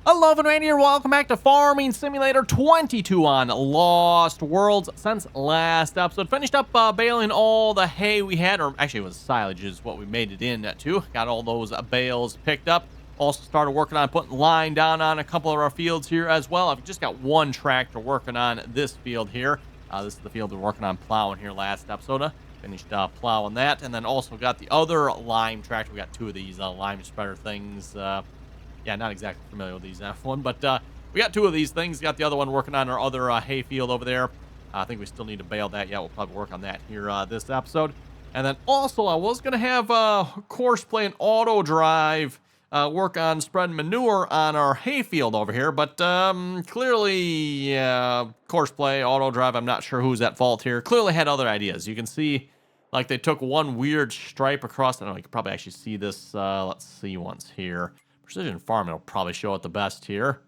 Hello, and Randy here. Welcome back to Farming Simulator 22 on Lost Worlds. Since last episode, finished up baling all the hay we had, or actually it was silage is what we made it in to. Got all those bales picked up. Also started working on putting line down on a couple of our fields here as well. I've just got one tractor working on this field here. This is the field we're working on plowing here last episode. Finished plowing that, and then also got the other lime tractor. We got two of these lime spreader things. Yeah, not exactly familiar with these one, but we got two of these things. Got the other one working on our other hay field over there. I think we still need to bale that. Yeah, we'll probably work on that here this episode. And then also, I was going to have Course Play and Auto Drive work on spreading manure on our hay field over here, but clearly, Course Play, Auto Drive, I'm not sure who's at fault here, clearly had other ideas. You can see, like, they took one weird stripe across. I don't know, you can probably actually see this. Let's see once here. Precision Farming will probably show it the best here.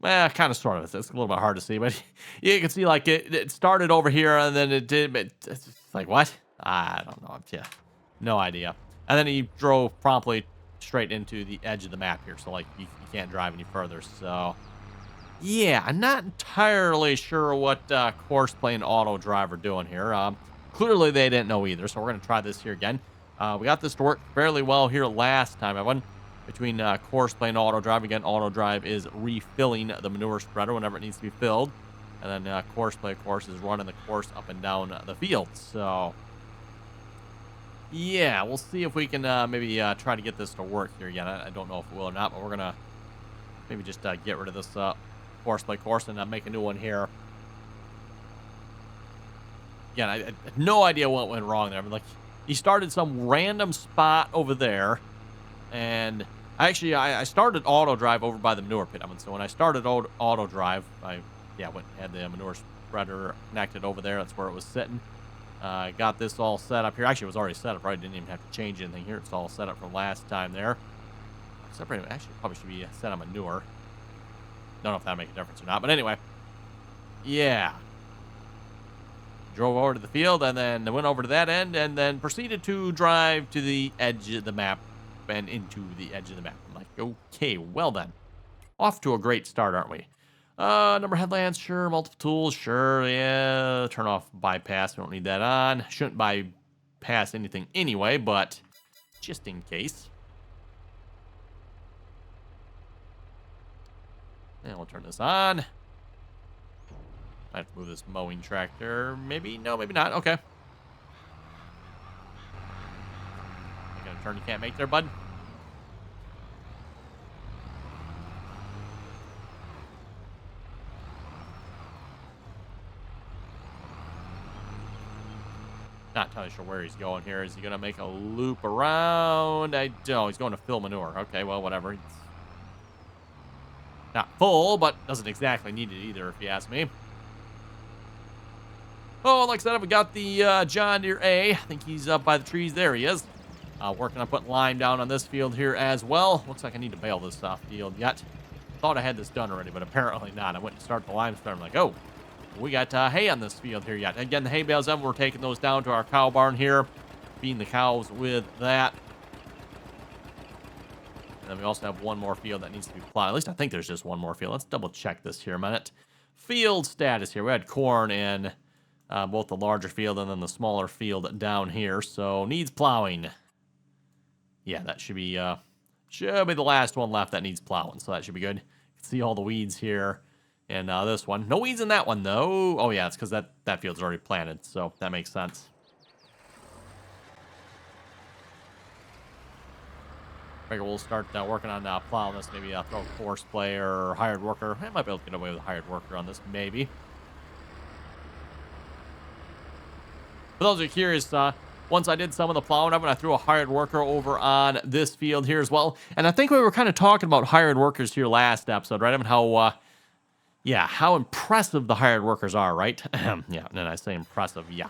Well, kind of, sort of. It's a little bit hard to see, but you can see, like, it started over here, and then it did. It's like, what? I don't know. Yeah, no idea. And then he drove promptly straight into the edge of the map here, so, like, you can't drive any further. So, yeah, I'm not entirely sure what Course Play and Auto Drive are doing here. Clearly, they didn't know either, so we're going to try this here again. We got this to work fairly well here last time. I won between Course Play and Auto Drive. Again, Auto Drive is refilling the manure spreader whenever it needs to be filled. And then Course Play, of course, is running the course up and down the field. So, yeah, we'll see if we can maybe try to get this to work here again. I don't know if it will or not, but we're going to maybe just get rid of this Course Play course and make a new one here. Again, I had no idea what went wrong there. I mean, like, he started some random spot over there. And actually, I started Auto Drive over by the manure pit. I mean, so when I started Auto Drive, I went and had the manure spreader connected over there. That's where it was sitting. Got this all set up here. Actually, it was already set up, right? I didn't even have to change anything here. It's all set up from last time there. Separated. Actually, probably should be set on manure. Don't know if that'll make a difference or not. But anyway, yeah. Drove over to the field and then went over to that end and then proceeded to drive to the edge of the map and into the edge of the map. I'm like, okay, well then. Off to a great start, aren't we? Number headlamps, sure. Multiple tools, sure. Yeah. Turn off bypass. We don't need that on. Shouldn't bypass anything anyway, but just in case. And we'll turn this on. I have to move this mowing tractor. Maybe? No, maybe not. Okay. You got a turn you can't make there, bud? Not entirely sure where he's going here. Is he going to make a loop around? I don't know. He's going to fill manure. Okay, well, whatever. It's not full, but doesn't exactly need it either, if you ask me. Oh, like I said, we got the John Deere A. I think he's up by the trees. There he is. Working on putting lime down on this field here as well. Looks like I need to bale this field yet. Thought I had this done already, but apparently not. I went to start the lime spreader. I'm like, oh, we got hay on this field here yet. Again, the hay bales up. We're taking those down to our cow barn here. Feeding the cows with that. And then we also have one more field that needs to be plowed. At least I think there's just one more field. Let's double check this here a minute. Field status here. We had corn in both the larger field and then the smaller field down here. So needs plowing. Yeah, that should be the last one left that needs plowing. So that should be good. You can see all the weeds here. And this one. No weeds in that one, though. Oh, yeah, it's because that field's already planted. So that makes sense. Figure we'll start working on plowing this. Maybe throw a Course Play or hired worker. I might be able to get away with a hired worker on this, maybe. For those who are curious, once I did some of the plowing up and I threw a hired worker over on this field here as well. And I think we were kind of talking about hired workers here last episode, right? I mean, how impressive the hired workers are, right? Yeah, and then I say impressive, yeah.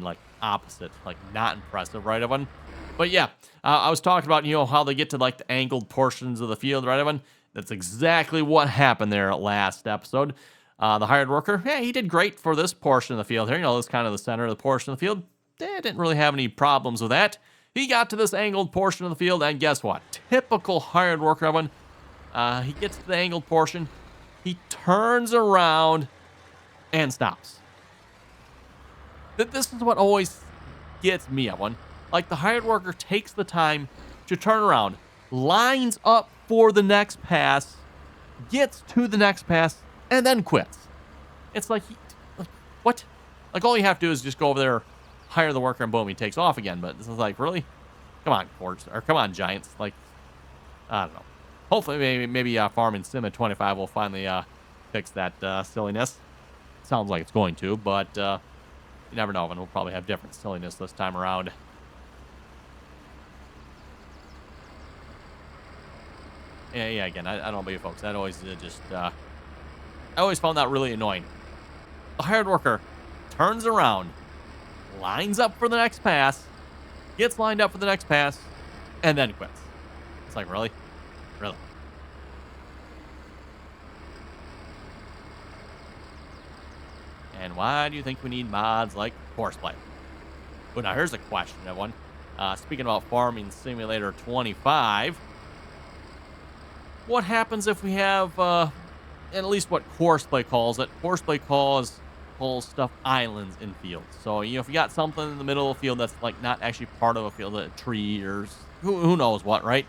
Like opposite, like not impressive, right, Evan? But yeah, I was talking about, how they get to like the angled portions of the field, right, Evan? That's exactly what happened there last episode. The hired worker, yeah, he did great for this portion of the field here. This is kind of the center of the portion of the field. Didn't really have any problems with that. He got to this angled portion of the field, and guess what? Typical hired worker, Evan. He gets to the angled portion. He turns around and stops. This is what always gets me at one. Like, the hired worker takes the time to turn around, lines up for the next pass, gets to the next pass, and then quits. It's like, what? Like, all you have to do is just go over there, hire the worker, and boom, he takes off again. But this is like, really? Come on, Courts. Or come on, Giants. Like, I don't know. Hopefully, maybe Farming Sim at 25 will finally fix that silliness. Sounds like it's going to, but you never know. And we'll probably have different silliness this time around. Yeah, again, I don't know about you folks. That always I always found that really annoying. The hired worker turns around, lines up for the next pass, gets lined up for the next pass, and then quits. It's like, really? Really? And why do you think we need mods like Horseplay? Well, now here's a question, everyone. Speaking about Farming Simulator 25, what happens if we have, at least what Horseplay calls it? Horseplay calls stuff islands in fields. So, if you got something in the middle of a field that's like not actually part of a field, a tree or who knows what, right?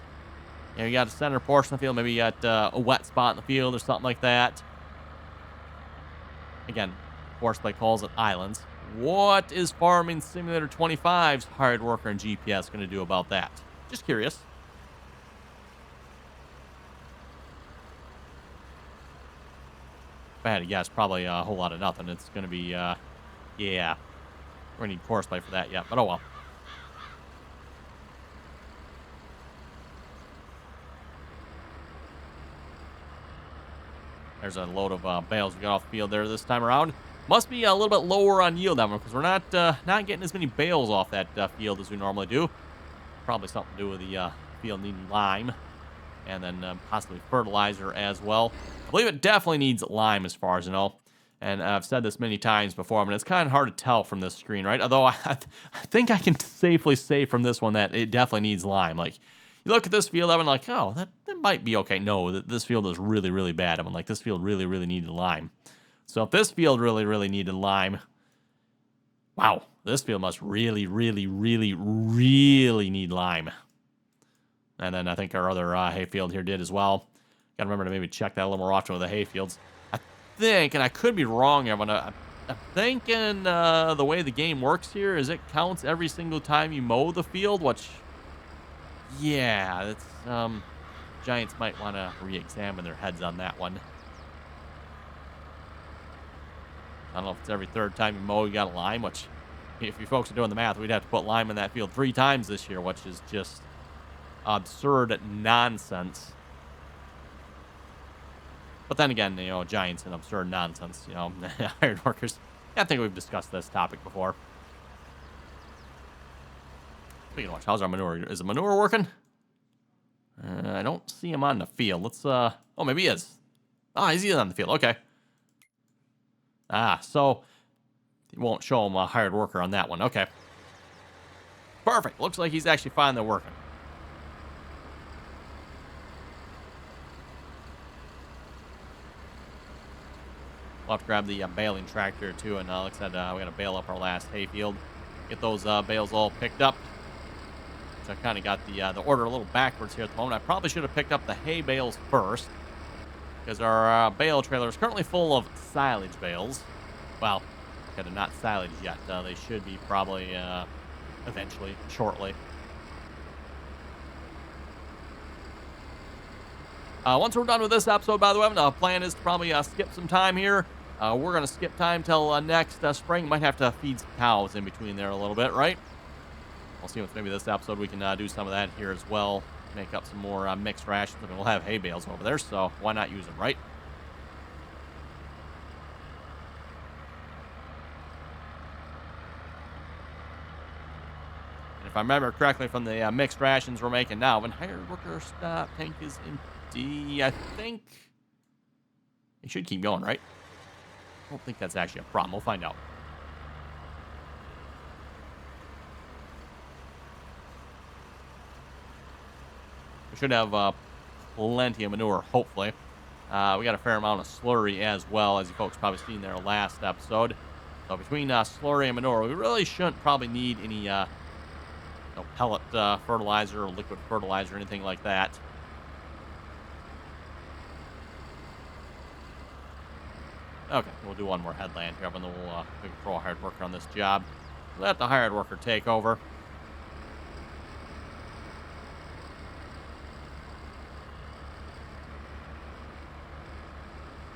You got a center portion of the field, maybe you got a wet spot in the field or something like that. Again, Horseplay calls it islands. What is Farming Simulator 25's hired worker and GPS going to do about that? Just curious. If I had to guess, probably a whole lot of nothing. It's going to be, yeah. We're going to need Horseplay for that yet, but oh well. There's a load of bales we got off the field there this time around. Must be a little bit lower on yield that one because we're not getting as many bales off that field as we normally do. Probably something to do with the field needing lime and then possibly fertilizer as well. I believe it definitely needs lime as far as I know. And I've said this many times before, but it's kind of hard to tell from this screen, right? Although I think I can safely say from this one that it definitely needs lime. Like, you look at this field, I'm like, oh, that might be okay. No, this field is really, really bad. I'm like, this field really, really needed lime. So if this field really, really needed lime, wow, this field must really, really, really, really need lime. And then I think our other hayfield here did as well. Got to remember to maybe check that a little more often with the hayfields. I think, and I could be wrong, everyone, I'm thinking the way the game works here is it counts every single time you mow the field, which, yeah, that's, Giants might want to re-examine their heads on that one. I don't know if it's every third time you mow, you got a lime, which, if you folks are doing the math, we'd have to put lime in that field 3 times this year, which is just absurd nonsense. But then again, Giants and absurd nonsense, hired workers. I think we've discussed this topic before. Speaking of which, how's our manure? Is the manure working? I don't see him on the field. Let's, oh, maybe he is. Ah, he's on the field. Okay. So it won't show him a hired worker on that one. Okay. Perfect. Looks like he's actually finally working. We'll have to grab the baling tractor too, and like I said, we got to bale up our last hayfield. Get those bales all picked up. So I kind of got the order a little backwards here at the moment. I probably should have picked up the hay bales first, because our bale trailer is currently full of silage bales. Well, kind of not silage yet. They should be probably eventually, shortly. Once we're done with this episode, by the way, the plan is to probably skip some time here. We're going to skip time till next spring. Might have to feed some cows in between there a little bit, right? We'll see if maybe this episode we can do some of that here as well. Make up some more mixed rations. I mean, we'll have hay bales over there, so why not use them, right? And if I remember correctly from the mixed rations we're making now, when hired worker stop tank is empty, I think it should keep going, right? I don't think that's actually a problem. We'll find out. We should have plenty of manure, hopefully. We got a fair amount of slurry as well, as you folks probably seen there last episode. So between slurry and manure, we really shouldn't probably need any pellet fertilizer or liquid fertilizer or anything like that. Okay, we'll do one more headland here, and then we can throw a hired worker on this job. Let the hired worker take over.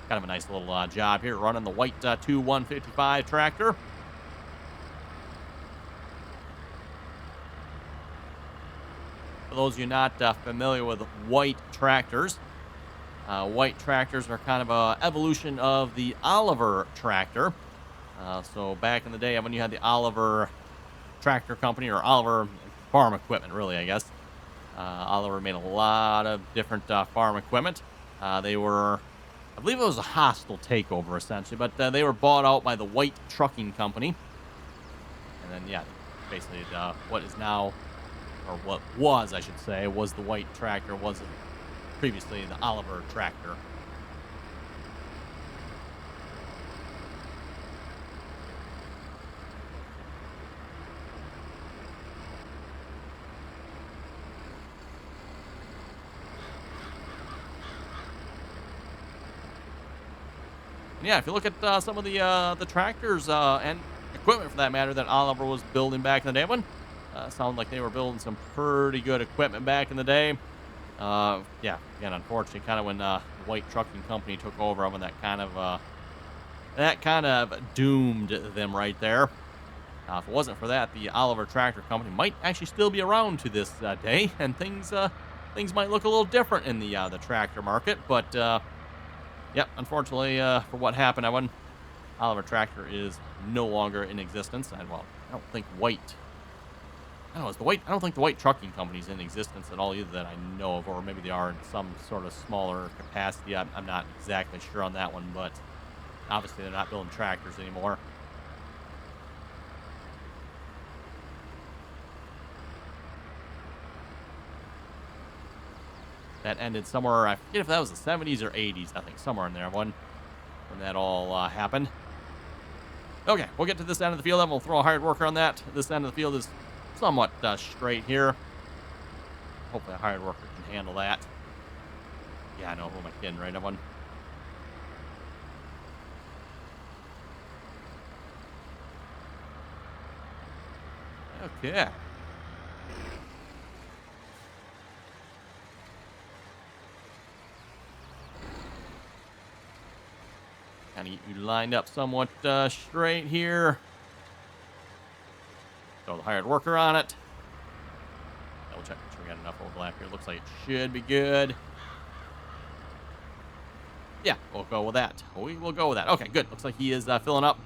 Kind of a nice little job here, running the white 155 tractor. For those of you not familiar with white tractors are kind of an evolution of the Oliver tractor. So back in the day, when you had the Oliver Tractor Company, or Oliver Farm Equipment, really, I guess. Oliver made a lot of different farm equipment. They were, I believe it was a hostile takeover, essentially, but they were bought out by the White Trucking Company. And then, yeah, basically what is now, or what was, I should say, was the white tractor, was previously the Oliver tractor. And yeah, if you look at some of the tractors and equipment, for that matter, that Oliver was building back in the day, sounded like they were building some pretty good equipment back in the day. Yeah, again, unfortunately, kind of when the White Trucking Company took over, when that kind of doomed them right there. If it wasn't for that, the Oliver Tractor Company might actually still be around to this day, and things might look a little different in the tractor market. But yep, unfortunately, for what happened, Oliver Tractor is no longer in existence. And well, I don't think I don't think the White Trucking Company's in existence at all either, that I know of, or maybe they are in some sort of smaller capacity. I'm not exactly sure on that one, but obviously they're not building tractors anymore. That ended somewhere, I forget if that was the 70s or 80s, I think, somewhere in there, when that all happened. Okay, we'll get to this end of the field, and we'll throw a hired worker on that. This end of the field is somewhat straight here. Hopefully a hired worker can handle that. Yeah, I know, who am I kidding, right, everyone? Okay. Kind of get you lined up somewhat straight here. Throw the hired worker on it. Double check, make sure we got enough overlap here. Looks like it should be good. Yeah, we'll go with that. We will go with that. Okay, good. Looks like he is filling up.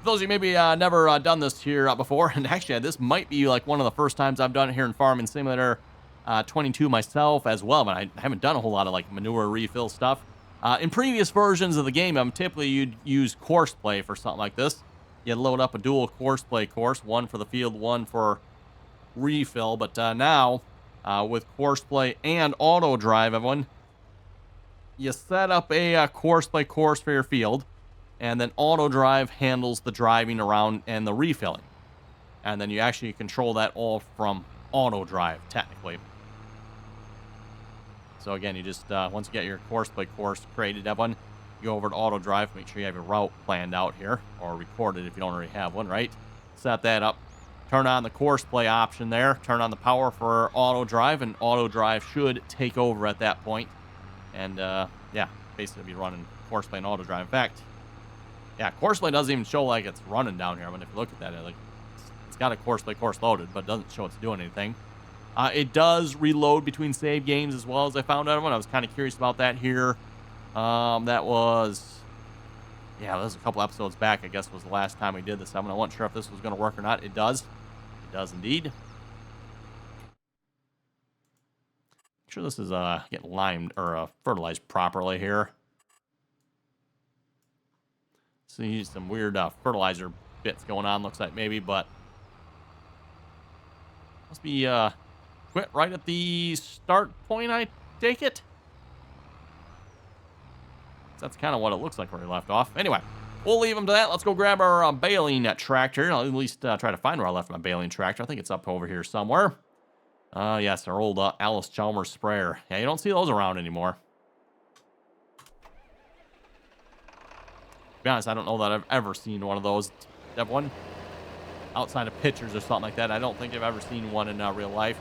For those of you maybe never done this here before, and actually this might be like one of the first times I've done it here in Farming Simulator 22 myself as well, but I haven't done a whole lot of like manure refill stuff. In previous versions of the game, typically you'd use course play for something like this. You'd load up a dual course play course, one for the field, one for refill. But now, with course play and auto drive, everyone, you set up a course play course for your field, and then auto drive handles the driving around and the refilling. And then you actually control that all from auto drive, technically. So again, you just, once you get your course play course created, everyone, you go over to auto drive, make sure you have your route planned out here, or recorded if you don't already have one, right? Set that up, turn on the course play option there, turn on the power for auto drive, and auto drive should take over at that point. And yeah, basically be running course play and auto drive. In fact, yeah, course play doesn't even show like it's running down here. I mean, if you look at that, it's got a course play course loaded, but it doesn't show it's doing anything. It does reload between save games as well, as I found out. I was kind of curious about that here. That was a couple episodes back, I guess, was the last time we did this. I wasn't sure if this was going to work or not. It does. It does indeed. Make sure this is getting limed or fertilized properly here. See some weird fertilizer bits going on, looks like maybe, but must be quit right at the start point, I take it. That's kind of what it looks like where he left off. Anyway, we'll leave him to that. Let's go grab our baling tractor. I'll at least try to find where I left my baling tractor. I think it's up over here somewhere. Yes, our old Alice Chalmers sprayer. Yeah, you don't see those around anymore. To be honest, I don't know that I've ever seen one of those. That one outside of pictures or something like that. I don't think I've ever seen one in real life.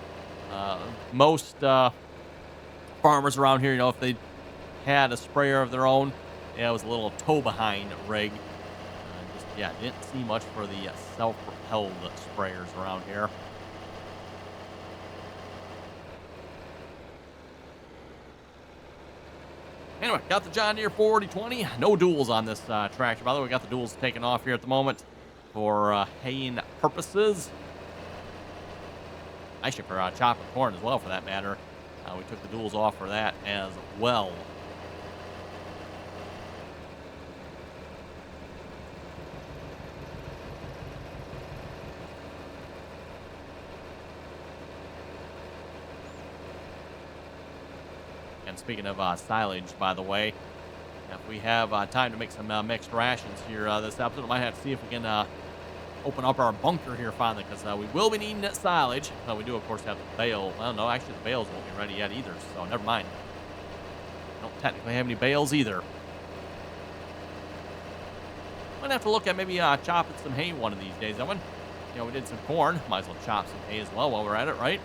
Most farmers around here, you know, if they had a sprayer of their own, yeah, it was a little tow-behind rig. Yeah, didn't see much for the self-propelled sprayers around here. Anyway, got the John Deere 4020. No duals on this tractor. By the way, we got the duals taken off here at the moment for haying purposes. Actually, for chopping corn as well, for that matter. We took the duals off for that as well. And speaking of silage, by the way, if we have time to make some mixed rations here this episode, we might have to see if we can open up our bunker here finally, because we will be needing that silage. We do, of course, have the bale. Well, no, actually, the bales won't be ready yet either, so never mind. Don't technically have any bales either. Might have to look at maybe chopping some hay one of these days. That one, you know, we did some corn. Might as well chop some hay as well while we're at it, right?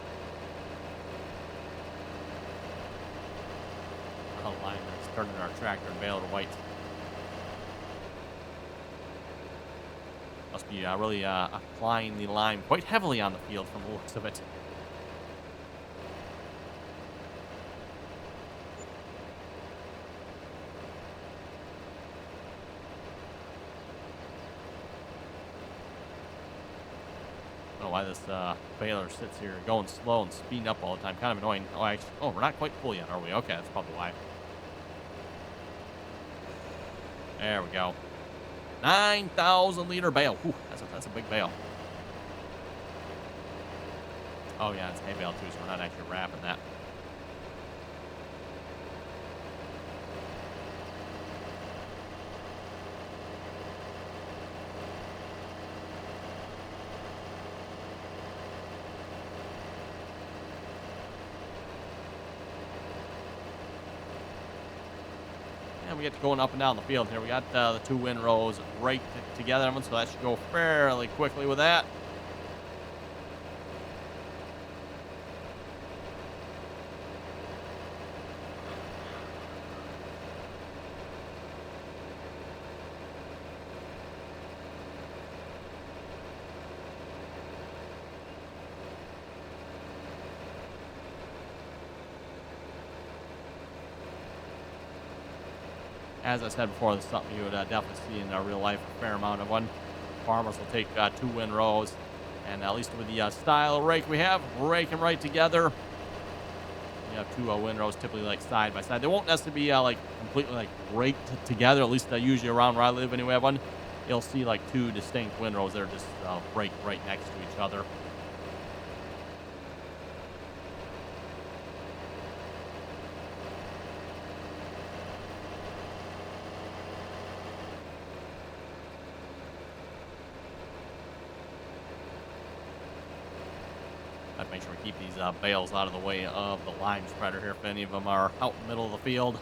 Line that's turning our tractor and Bale to white. Must be really applying the lime quite heavily on the field from the looks of it. I don't know why this baler sits here going slow and speeding up all the time. Kind of annoying. Oh, we're not quite full yet, are we? Okay, that's probably why. There we go. 9,000 liter bale. Whew, that's a big bale. Oh yeah, it's hay bale too, so we're not actually wrapping that. We get to going up and down the field here. We got the two windrows right together, so that should go fairly quickly with that. As I said before, this is something you would definitely see in real life, a fair amount of one. Farmers will take two windrows, and at least with the style of rake we have, rake them right together. You have two windrows typically like side by side. They won't necessarily be like completely like raked together, at least usually around where I live anyway. One, you'll see like two distinct windrows that are just raked right next to each other. I'd make sure we keep these bales out of the way of the lime spreader here if any of them are out in the middle of the field.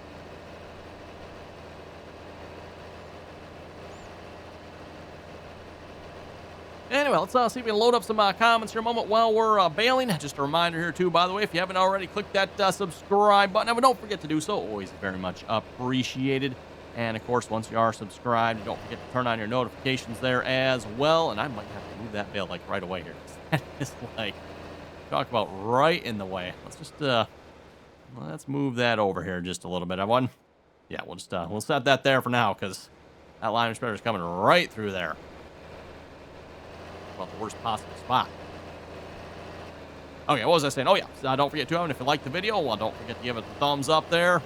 Anyway, let's see if we can load up some comments here a moment while we're baling. Just a reminder here too, by the way, if you haven't already, click that subscribe button. And don't forget to do so. Always very much appreciated. And of course, once you are subscribed, don't forget to turn on your notifications there as well. And I might have to move that bale like right away here. That is like, talk about right in the way. Let's just let's move that over here just a little bit. Everyone, yeah, we'll just we'll set that there for now, because that lime spreader is coming right through there. About the worst possible spot. Okay, what was I saying? Oh yeah, don't forget to, if you like the video, well, don't forget to give it the thumbs up there.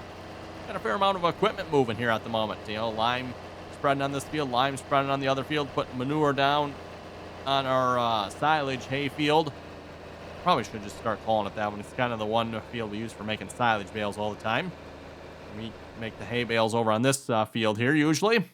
Got a fair amount of equipment moving here at the moment. You know, lime spreading on this field, lime spreading on the other field, putting manure down on our silage hay field. Probably should just start calling it that one. It's kind of the one field we use for making silage bales all the time. We make the hay bales over on this field here usually.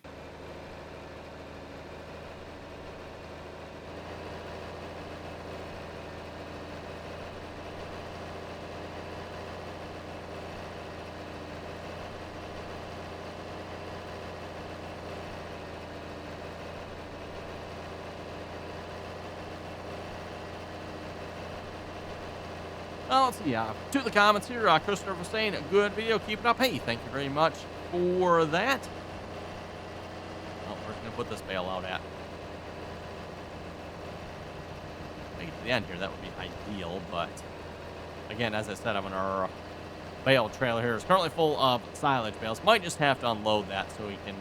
Let's see, to the comments here, Christopher was saying, good video, keep it up. Hey, thank you very much for that. Well, where's going to put this bale out at? Make it to the end here, that would be ideal, but again, as I said, I'm in our bale trailer here. It's currently full of silage bales. Might just have to unload that so we can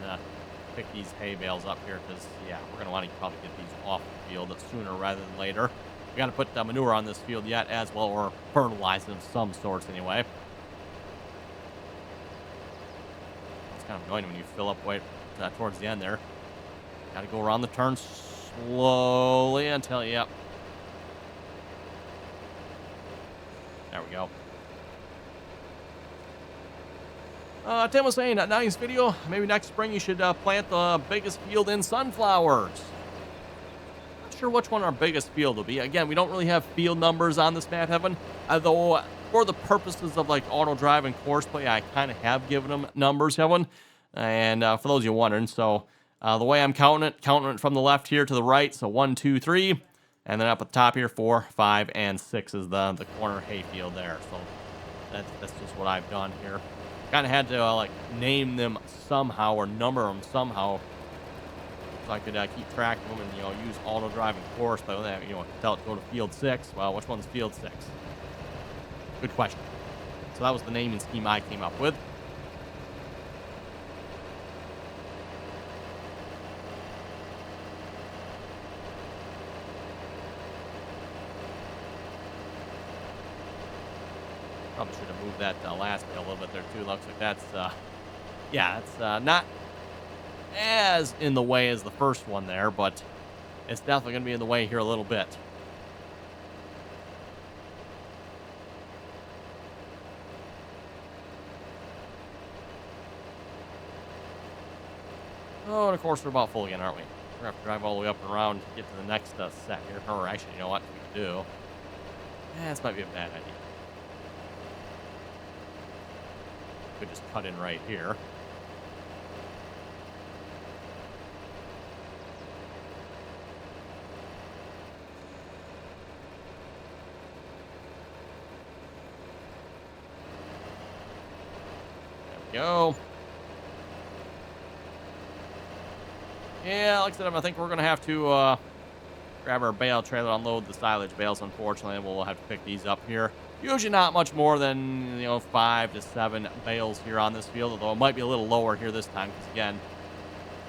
pick these hay bales up here, because, yeah, we're going to want to probably get these off the field sooner rather than later. We got to put manure on this field yet as well, or fertilizer of some sorts anyway. It's kind of annoying when you fill up way towards the end there. Got to go around the turn slowly until, yep. There we go. Tim was saying, nice video. Maybe next spring you should plant the biggest field in sunflowers. Sure which one our biggest field will be. Again, we don't really have field numbers on this map, Heaven. Although, for the purposes of like auto drive and course play, I kind of have given them numbers, Heaven. And for those of you wondering, so the way I'm counting it from the left here to the right. So 1, 2, 3, and then up at the top here, 4, 5, and 6 is the corner hay field there. So that's just what I've done here. Kind of had to like name them somehow or number them somehow, so I could keep track of them and, use auto drive and course, but tell it to go to field 6. Well, which one's field 6? Good question. So that was the naming scheme I came up with. Probably should have moved that last bit a little bit there too. Looks like that's, yeah, it's not as in the way as the first one there, but it's definitely going to be in the way here a little bit. Oh, and of course we're about full again, aren't we? We're going to have to drive all the way up and around to get to the next set here. Or actually, you know what we can do? Yeah, this might be a bad idea. Could just cut in right here. Go. Yeah, like I said, I think we're going to have to grab our bale trailer, unload the silage bales, unfortunately. We'll have to pick these up here. Usually not much more than, 5 to 7 bales here on this field, although it might be a little lower here this time because, again,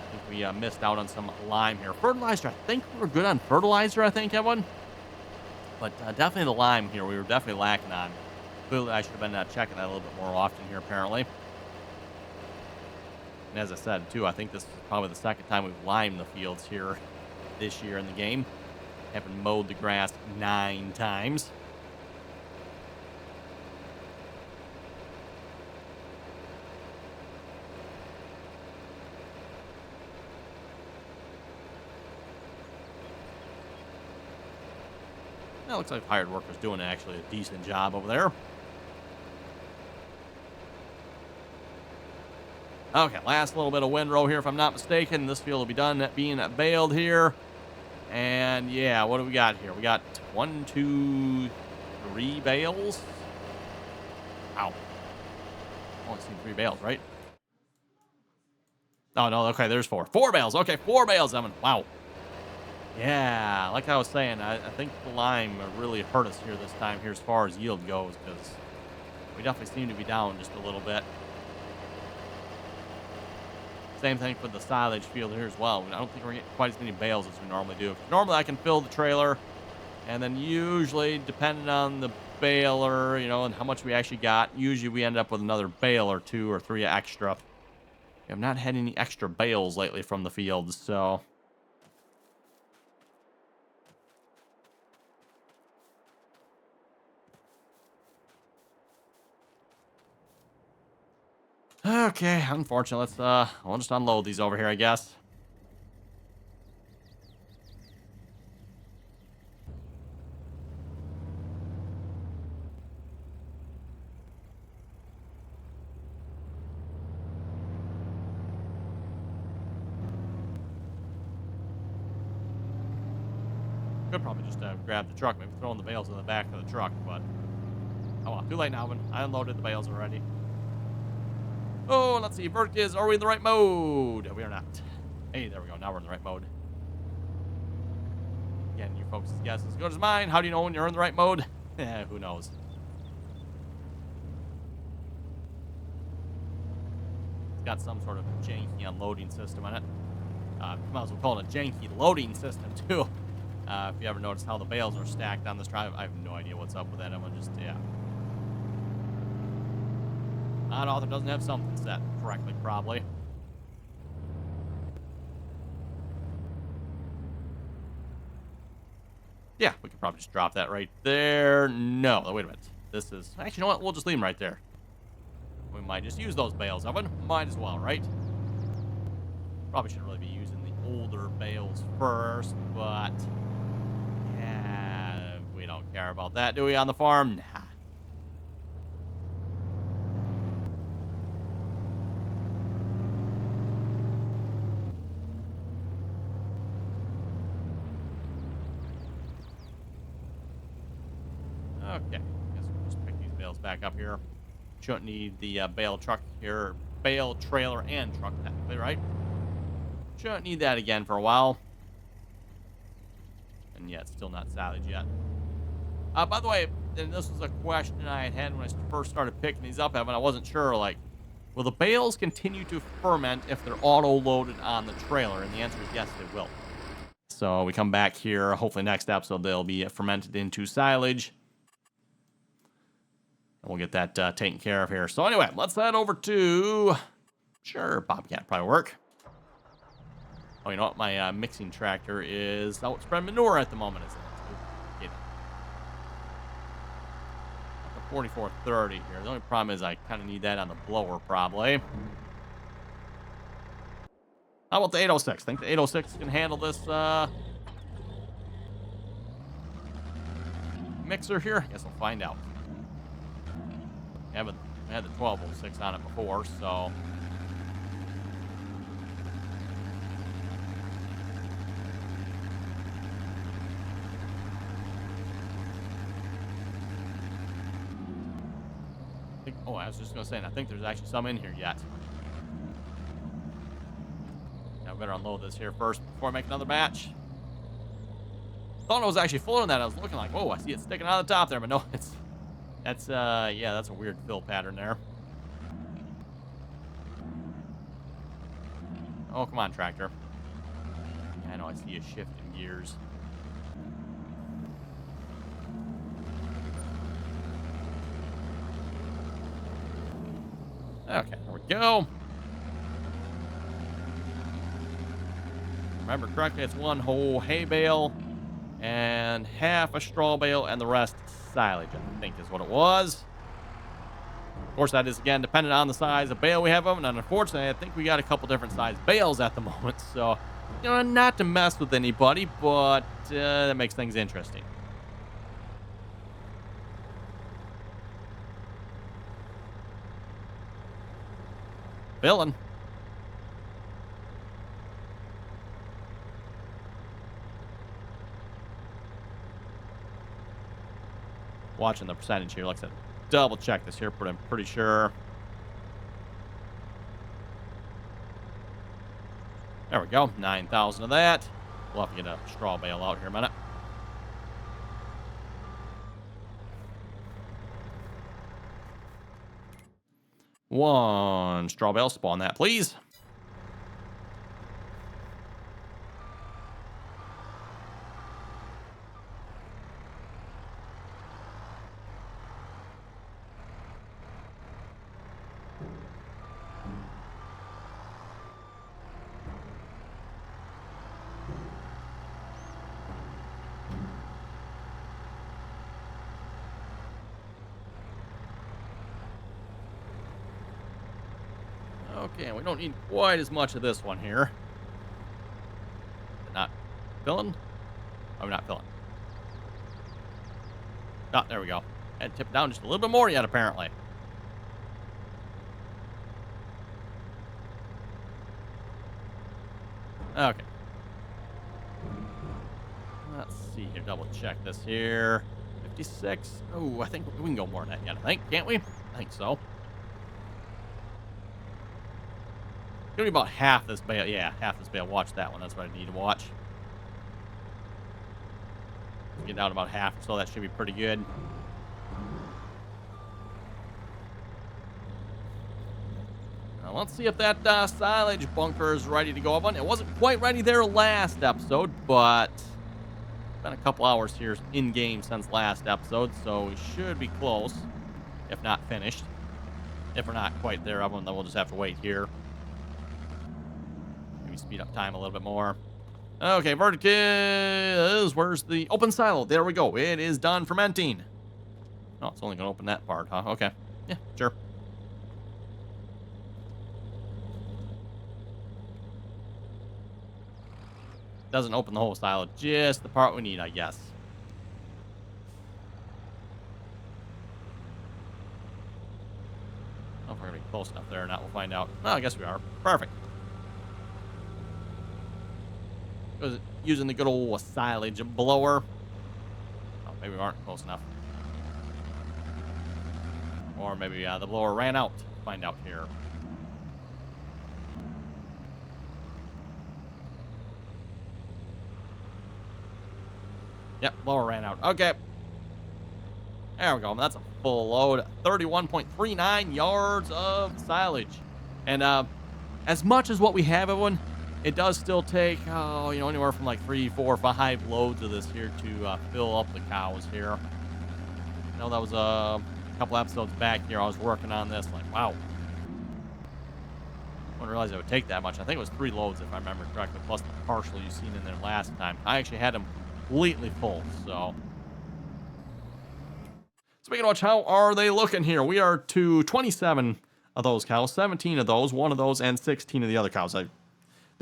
I think we missed out on some lime here. Fertilizer, I think we were good on fertilizer, I think, everyone. But definitely the lime here we were definitely lacking on. Clearly, I should have been checking that a little bit more often here, apparently. And as I said, too, I think this is probably the second time we've limed the fields here this year in the game. Haven't mowed the grass 9 times. That looks like hired workers doing actually a decent job over there. Okay, last little bit of windrow here, if I'm not mistaken. This field will be done being baled here. And yeah, what do we got here? We got 1, 2, 3 bales. Ow. Only seen 3 bales, right? Oh, no, okay, there's 4. 4 bales. Okay, 4 bales, Evan. Wow. Yeah, like I was saying, I think the lime really hurt us here this time here as far as yield goes, because we definitely seem to be down just a little bit. Same thing for the silage field here as well. I don't think we're getting quite as many bales as we normally do. Normally I can fill the trailer, and then usually, depending on the baler, and how much we actually got, usually we end up with another bale or 2 or 3 extra. We have not had any extra bales lately from the fields, so... Okay, unfortunately, we'll just unload these over here, I guess. Could probably just grab the truck, maybe throw in the bales in the back of the truck, but oh well, too late now. I unloaded the bales already. Oh, let's see. Verdict is, are we in the right mode? We are not. Hey, there we go. Now we're in the right mode. Again, you folks' guess is as good as mine. How do you know when you're in the right mode? Who knows? It's got some sort of janky unloading system on it. Might as well call it a janky loading system, too. If you ever notice how the bales are stacked on this drive, I have no idea what's up with that. I'm gonna just, yeah. Author doesn't have something set correctly, probably. Yeah, we could probably just drop that right there. No, wait a minute. This is... Actually, you know what? We'll just leave them right there. We might just use those bales, Evan. Might as well, right? Probably shouldn't really be using the older bales first, but... Yeah, we don't care about that, do we, on the farm? Nah. Okay, guess we'll just pick these bales back up here. Shouldn't need the bale truck here, bale trailer and truck technically, right? Shouldn't need that again for a while. And yet, still not salvaged yet. By the way, and this was a question I had when I first started picking these up, Evan. I wasn't sure, like, will the bales continue to ferment if they're auto-loaded on the trailer? And the answer is yes, they will. So we come back here. Hopefully next episode they'll be fermented into silage. And we'll get that taken care of here. So anyway, let's head over to... Sure, Bobcat probably work. Oh, you know what? My mixing tractor is out spreading manure at the moment, isn't it? Get it. 4430 here. The only problem is I kind of need that on the blower, probably. How about the 806? Think the 806 can handle this mixer here? I guess we'll find out. I had the 1206 on it before, so... Oh, I was just going to say, and I think there's actually some in here yet. Now, I better unload this here first before I make another batch. Thought it was actually full in that. I was looking like, whoa, I see it sticking out of the top there, but no, yeah, that's a weird fill pattern there. Oh, come on, tractor. Yeah, I know, I see a shift in gears. Okay, there we go. Remember correctly, it's one whole hay bale and half a straw bale and the rest silage, I think is what it was. Of course, that is, again, dependent on the size of bale we have of them, and unfortunately, I think we got a couple different size bales at the moment, so, you know, not to mess with anybody, but that makes things interesting. Filling. Watching the percentage here. Like I said, double check this here, but I'm pretty sure. There we go. 9,000 of that. We'll have to get a straw bale out here in a minute. One straw bale. Spawn that, please. Okay, we don't need quite as much of this one here. Not filling? Oh, we're not filling. Oh, there we go. Had to tip it down just a little bit more yet, apparently. Okay. Let's see here. Double check this here. 56. Oh, I think we can go more than that yet, I think. Can't we? I think so. Gonna be about half this bale. Yeah, half this bale. Watch that one. That's what I need to watch. Get down about half, so that should be pretty good. Now let's see if that silage bunker is ready to go up on. It wasn't quite ready there last episode, but it's been a couple hours here in game since last episode, so we should be close, if not finished. If we're not quite there, then we'll just have to wait here. Maybe speed up time a little bit more. Okay, verticus. Where's the open silo? There we go. It is done fermenting. Oh, it's only going to open that part, huh? Okay. Yeah, sure. Doesn't open the whole silo, just the part we need, I guess. I don't know if we're going to be close enough there or not. We'll find out. Oh, I guess we are. Perfect. Using the good old silage blower. Oh, maybe we aren't close enough. Or maybe the blower ran out. Find out here. Yep, blower ran out. Okay. There we go. That's a full load. 31.39 yards of silage. And as much as what we have, everyone, it does still take, anywhere from like 3, 4, 5 loads of this here to fill up the cows here. I know that was a couple episodes back here. I was working on this. Like, wow. I didn't realize it would take that much. I think it was 3 loads, if I remember correctly, plus the partial you seen in there last time. I actually had them completely full, so. Speaking of which, how are they looking here? We are to 27 of those cows, 17 of those, 1 of those, and 16 of the other cows. The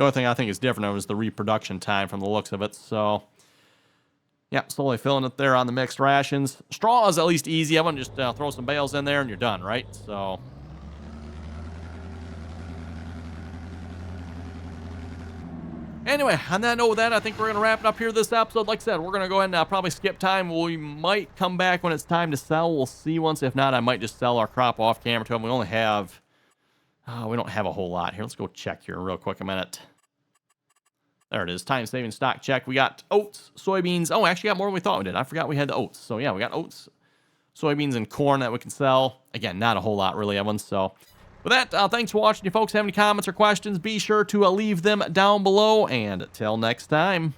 only thing I think is different is the reproduction time from the looks of it. So, yeah, slowly filling it there on the mixed rations. Straw is at least easy. I want to just throw some bales in there and you're done, right? So, anyway, on that note, I think we're going to wrap it up here this episode. Like I said, we're going to go ahead and probably skip time. We might come back when it's time to sell. We'll see once. If not, I might just sell our crop off camera to them. We only have... we don't have a whole lot here. Let's go check here real quick a minute. There it is. Time-saving stock check. We got oats, soybeans. Oh, actually got more than we thought we did. I forgot we had the oats. So, yeah, we got oats, soybeans, and corn that we can sell. Again, not a whole lot, really, Evan. So, with that, thanks for watching. If you folks have any comments or questions, be sure to leave them down below. And until next time.